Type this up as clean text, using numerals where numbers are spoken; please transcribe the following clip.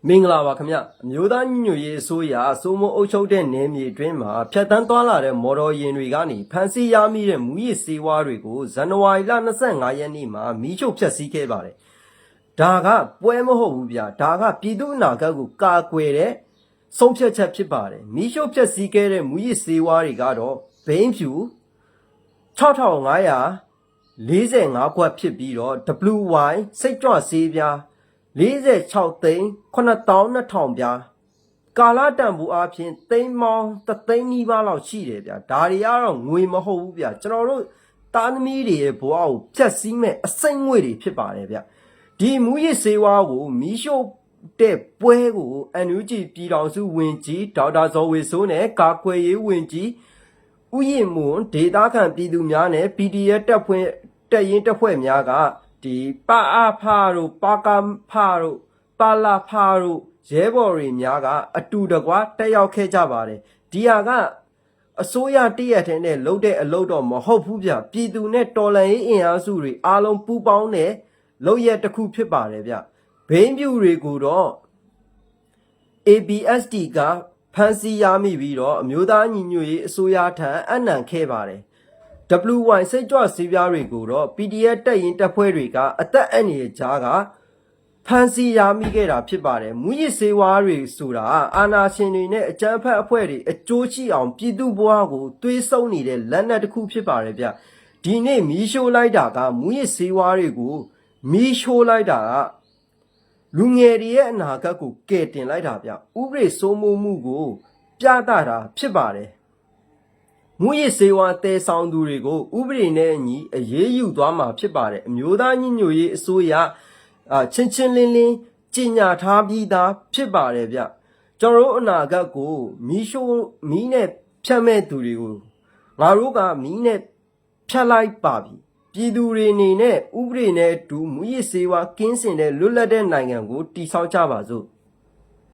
မင်္ဂလာပါခင်ဗျအမျိုးသားညီညွတ်ရေးအစိုးရစိုးမိုးအုပ်ချုပ်တဲ့နယ်မြေအတွင်းမှာဖြတ်တန်းသွားလာတဲ့မော်တော်ယာဉ်တွေကနေဖမ်းဆီးရမိတဲ့မူရစ်စေဝါတွေကိုဇန်နဝါရီလ25ရက်နေ့မှာမီးရှို့ဖျက်ဆီးခဲ့ပါတယ်ဒါကပွဲမဟုတ်ဘူးဗျာဒါကပြည်သူ့အနာဂတ်ကိုကာကွယ်တဲ့ဆုံးဖြတ်ချက်ဖြစ်ပါတယ်မီးရှို့ဖျက်ဆီးခဲ့တဲ့မူရစ်စေဝါတွေကတော့ဘိန်းဖြူ6545ခွက်ဖြစ်ပြီးတော့ WY စိတ်ကြွဆေးပြား46သိန်း9200ပြားကာလတန်ဖိုးအပြင်သိန်းပေါင်း3သိန်းနီးပါးလောက်ရှိတယ်ဗျာဒါတွေကတော့ငွေမဟုတ်ဘူးဗျာကျွန်တော်တို့သားသမီးတွေရဲ့ဘဝကိုဖျက်ဆီးမဲ့အစိမ့်ငွေတွေဖြစ်ပါတယ်ဗျာဒီမူရစ်ဆေးဝါးကိုမီးရှို့တဲ့ပွဲကို NUG ပြည်တော်စုဝင်ကြီးဒေါက်တာဇော်ဝေစိုးနဲ့ကာကွယ်ရေးဝင်ကြီးဥယျာဉ်မွန်ဒေတာခန့်ပြည်သူများနဲ့ PDF တက်ရင်တပ်ဖွဲ့များကဒီပအဖတို့ပကဖတို့ပလာဖတို့ရဲဘော်တွေများကအတူတကွတက်ရောက်ခဲ့ကြပါတယ်ဒီဟာကအစိုးရတရက်ထဲနဲ့လုပ်တဲ့အလုပ်တော့မဟုတ်ဘူးဗျပြည်သူနဲ့တော်လှန်ရေးအင်အားစုတွေအားလုံးပူးပေါင်းတဲ့လုပ်ရက်တစ်ခုဖြစ်ပါတယ်ဗျဘိန်းပြူတွေကိုတော့ ABSD ကဖမ်းဆီးရမိပြီးတော့အမျိုးသားညီညွတ်ရေးအစိုးရထံအနံခဲ့ပါတယ်WY စိတ်ကြွဆေးပြားတွေကိုတော့ PDF တက်ရင်တပ်ဖွဲ့တွေကအသက်အန္တရာယ်ကြားကဖမ်းဆီးရမိခဲ့တာဖြစ်ပါတယ်မူရစ်ဆေးဝါးတွေဆိုတာအာဏာရှင်တွေနဲ့အကြမ်းဖက်အဖွဲ့တွေအကျိုးရှိအောင်ပြည်သူဘဝကိုသွေးဆုံနေတဲ့လက်နက်တစ်ခုဖြစ်ပါတယ်ဗျဒီနေ့မီးရှို့လိုက်တာကမူရစ်ဆေးဝါးတွေကိုမီးရှို့လိုက်တာကလူငယ်တွေရဲ့အနာဂတ်ကိုကယ်တင်လိုက်တာဗျဥပဒေစိုးမိုးမှုကိုပြသတာဖြစ်ပါတယ်မူရစ်ဆေးဝါးတဲဆောင်သူတွေကိုဥပဒေနဲ့အညီအရေးယူသွားမှာဖြစ်ပါတယ်အမျိုးသားညီညွတ်ရေးအစိုးရချင်းလင်းကြီးညာထားပြီးသားဖြစ်ပါတယ်ဗျကျွန်တော်တို့အနာဂတ်ကိုမီးနဲ့ဖြတ်မဲ့သူတွေကိုငါတို့ကမီးနဲ့ဖြတ်လိုက်ပါပြီပြည်သူတွေအနေနဲ့ဥပဒေနဲ့အတူမူရစ်ဆေးဝါးကင်းစင်တဲ့လွတ်လပ်တဲ့နိုင်ငံကိုတည်ဆောက်ကြပါစို့